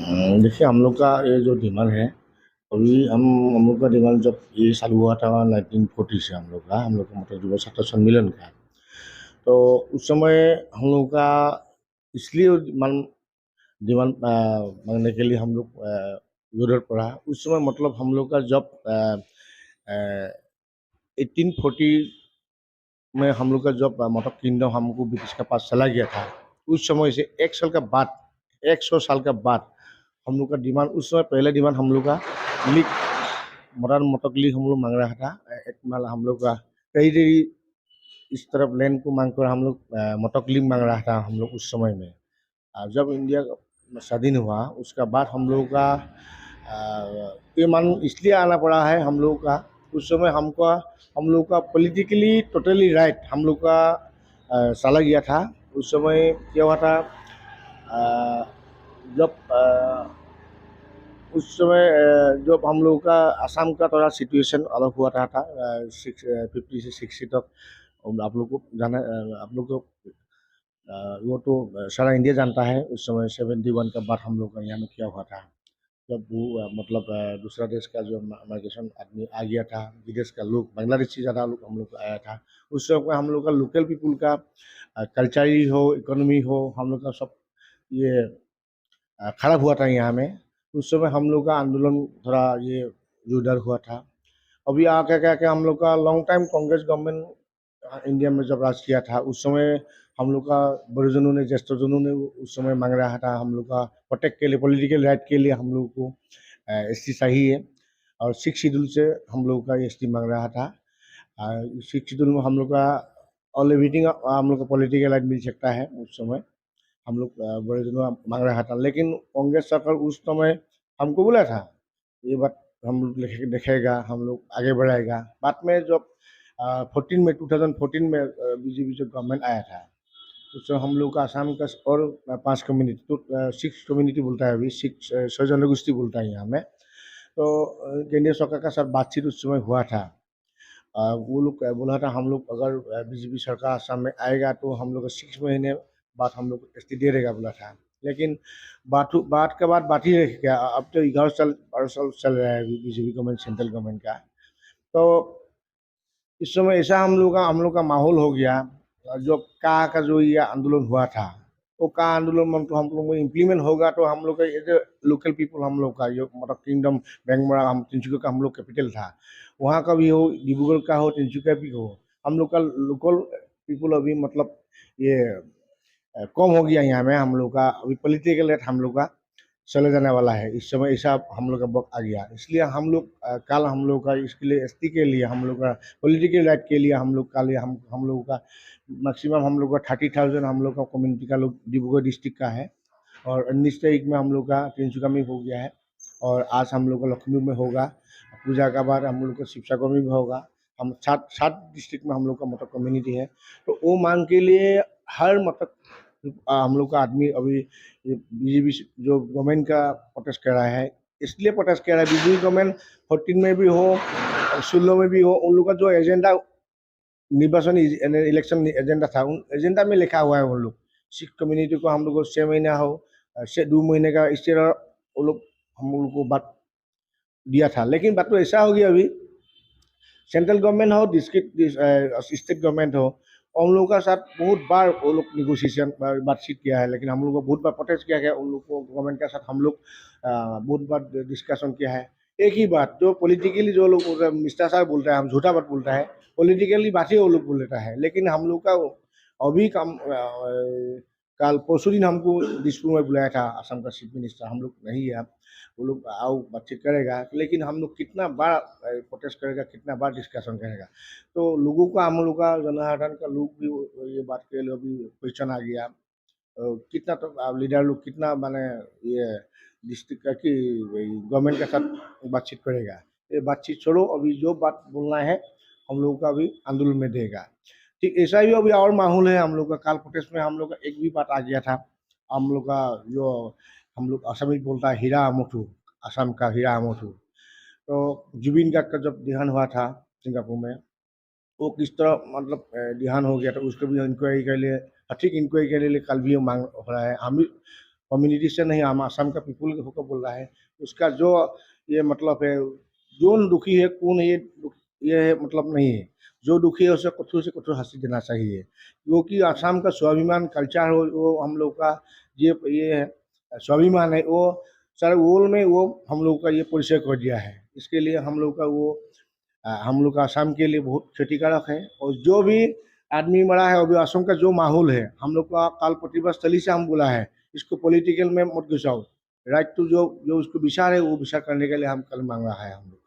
देखिए हम लोग का ये जो डिमांड है अभी हम लोग का डिमांड जब ये चालू हुआ था 1940 से हम लोग का मतलब युवा छात्र सम्मेलन का। तो उस समय हम लोग का इसलिए डिमांड डिमांड मांगने के लिए हम लोग जरूरत पड़ा। उस समय मतलब हम लोग का जब 1840 में हम लोग का जब मतलब किंगडम हमको ब्रिटिश के पास चला गया था, उस समय से 1 साल का बाद 100 साल का बाद हम लोग का डिमांड उस समय पहले डिमांड हम लोग का लीग मॉडर्न मोटक लीग हम लोग मांग रहा था। एक माल हम लोग का कई देरी इस तरफ लैंड को मांग कर हम लोग मोटक लीग मांग रहा था हम लोग उस समय में। जब इंडिया स्वाधीन हुआ उसका बाद हम लोग का ये मान इसलिए आना पड़ा है हम लोग का। उस समय हम लोग का पॉलिटिकली टोटली राइट हम लोग का साला गया था। उस समय क्या हुआ था जब उस समय जब हम लोग का असम का थोड़ा सिचुएशन अलग हुआ था 50 से 60 तक। आप लोग को जाना आप लोग को वो तो सारा इंडिया जानता है। उस समय 71 का बाद हम लोग का यहाँ में क्या हुआ था जब वो मतलब दूसरा देश का जो माइग्रेशन आदमी आ गया था, विदेश का लोग बांग्लादेश से ज़्यादा लोग हम लोग आया था। उस समय हम लोग का लोकल पीपुल का कल्चर ही हो इकोनॉमी हो हम लोग का सब ये खराब हुआ था यहाँ में। उस समय हम लोग का आंदोलन थोड़ा ये जोरदार हुआ था। अभी आके क्या क्या हम लोग का long time Congress government India में जब राज किया था उस समय हम लोग का बड़ेजनों ने ज्येष्ठजनों ने उस समय मांग रहा था हम लोग का प्रोटेक्ट के लिए पॉलिटिकल राइट के लिए हम लोग को एस टी चाहिए। और सिक्स शेड्यूल से हम लोग का एस टी मांग रहा था। सिक्स शेड्यूल में हम लोग का ऑल एवरीथिंग हम लोग का पॉलिटिकल राइट मिल सकता है। उस समय हम लोग बड़े दिनों मांग रहा था लेकिन कांग्रेस सरकार उस समय हमको बोला था ये बात हम लोग देखेगा हम लोग आगे बढ़ाएगा। बाद में जब 2014 में बीजेपी जो गवर्नमेंट आया था उस समय हम लोग का आसाम का और 5 कम्युनिटी तो 6 कम्युनिटी बोलता है अभी 6 जनगोष्ठी बोलता है यहाँ में। तो केंद्रीय सरकार का साथ बातचीत उस समय हुआ था। वो लोग बोला था हम लोग अगर बीजेपी सरकार आसाम में आएगा तो हम लोग 6 महीने बाद हम लोग एस टी दे देगा बोला था। लेकिन बात के बाद बात ही रह गया। अब तो 11 साल 12 साल चल रहा है अभी बीजेपी गवर्नमेंट सेंट्रल गवर्नमेंट का। तो इस समय ऐसा हम लोग का माहौल हो गया। जो का जो ये आंदोलन हुआ था वो का आंदोलन हम लोग में इम्प्लीमेंट होगा तो हम लोग का ये जो लोकल पीपल हम लोग का जो मतलब किंगडम बेंगमरा हम तिनसुकिया का हम लोग कैपिटल था वहाँ का भी हो डिब्रूगढ़ का हो तिनसुकिया भी हो हम लोग का लोकल पीपल अभी मतलब ये कम हो गया यहाँ में। हम लोग का अभी पॉलिटिकल रेट हम लोग का चले जाने वाला है। इस समय ऐसा हम लोग का वक्त आ गया इसलिए हम लोग कल हम लोग का इसके लिए एसटी के लिए हम लोग का पॉलिटिकल राइट के लिए हम लोग का लिए हम लोगों का मैक्सिमम हम लोग का 30,000 हम लोग का कम्युनिटी का लोग डिब्रूगढ़ डिस्ट्रिक्ट का है। और 19 तारीख में हम लोग का तिनसुकिया में हो गया है। और आज हम लोग का लखनऊ में होगा पूजा का बाद हम लोग का शिवसागर में भी होगा। हम सात सात डिस्ट्रिक्ट में हम लोग का मतलब कम्युनिटी है। तो वो मांग के लिए हर मतलब हम लोग का आदमी अभी बीजेपी जो गवर्नमेंट का प्रोटेस्ट कर रहा है इसलिए प्रोटेस्ट कर रहा है बीजेपी गवर्नमेंट 14 में भी हो 16 में भी हो उन लोग का जो एजेंडा निर्वाचन इलेक्शन एजेंडा था उन एजेंडा में लिखा हुआ है। उन लोग सिख कम्युनिटी को हम लोग को 6 महीना हो से 2 महीने का इस तरह वो लोग हम लोग को बात दिया था। लेकिन बात तो ऐसा हो गया अभी सेंट्रल गवर्नमेंट हो डिस्ट्रिक्ट स्टेट गवर्नमेंट हो उन लोगों का साथ बहुत बार वो लोग निगोशिएशन बातचीत किया है। लेकिन हम लोग को बहुत बार प्रोटेस्ट किया गया उन लोग को गवर्नमेंट के साथ हम लोग बहुत बार डिस्कशन किया है। एक ही बात जो पॉलिटिकली जो लोग मिस्टर साहब बोलता है हम झूठा बात बोलता है पॉलिटिकली बात ही वो लोग बोल लेता है। लेकिन हम लोग का अभी काम कल परसों दिन हमको दिसपुर में बुलाया था असम का चीफ मिनिस्टर हम लोग नहीं है। वो लोग आओ बातचीत करेगा लेकिन हम लोग कितना बार प्रोटेस्ट करेगा कितना बार डिस्कशन करेगा। तो लोगों का हम लोग का जनसाधारण का लोग भी ये बात के लिए अभी क्वेश्चन आ गया। कितना तो लीडर लोग कितना माने ये डिस्ट्रिक्ट का कि गवर्नमेंट के साथ बातचीत करेगा। ये बातचीत छोड़ो अभी जो बात बोलना है हम लोगों का अभी आंदोलन में देगा। ठीक ऐसा ही अभी और माहौल है हम लोग का काल प्रोटेस्ट में हम लोग का एक भी बात आ गया था। हम लोग का जो हम लोग असमी बोलता है हीरा मोटू असम का हीरा मोटू। तो जुबिन गार्ग का जब देहांत हुआ था सिंगापुर में वो किस तरह मतलब देहांत हो गया था उसको भी इंक्वायरी के लिए सटीक इंक्वायरी के लिए कल भी मांग हो रहा है। हम भी कम्युनिटी से नहीं, हम आसाम का पीपुल होकर बोल रहा है। उसका जो ये मतलब है, जो दुखी है कौन ये मतलब नहीं है। जो दुखी है उसे कठोर से कठोर शास्ति देना चाहिए, क्योंकि आसाम का स्वाभिमान कल्चर हो, वो हम लोग का ये है, स्वाभिमान है, वो सारे वर्ल्ड में वो हम लोग का ये परिचय कर दिया है। इसके लिए हम लोग का वो हम लोग का आसाम के लिए बहुत क्षतिकारक है। और जो भी आदमी मरा है, अभी असम का जो माहौल है, हम लोग का काल प्रतिभा स्थली से हम बोला है, इसको पॉलिटिकल में मत घुसाओ। राइट टू जो जो उसको विचार है वो विचार करने के लिए हम कल मांग रहा है हम लोग।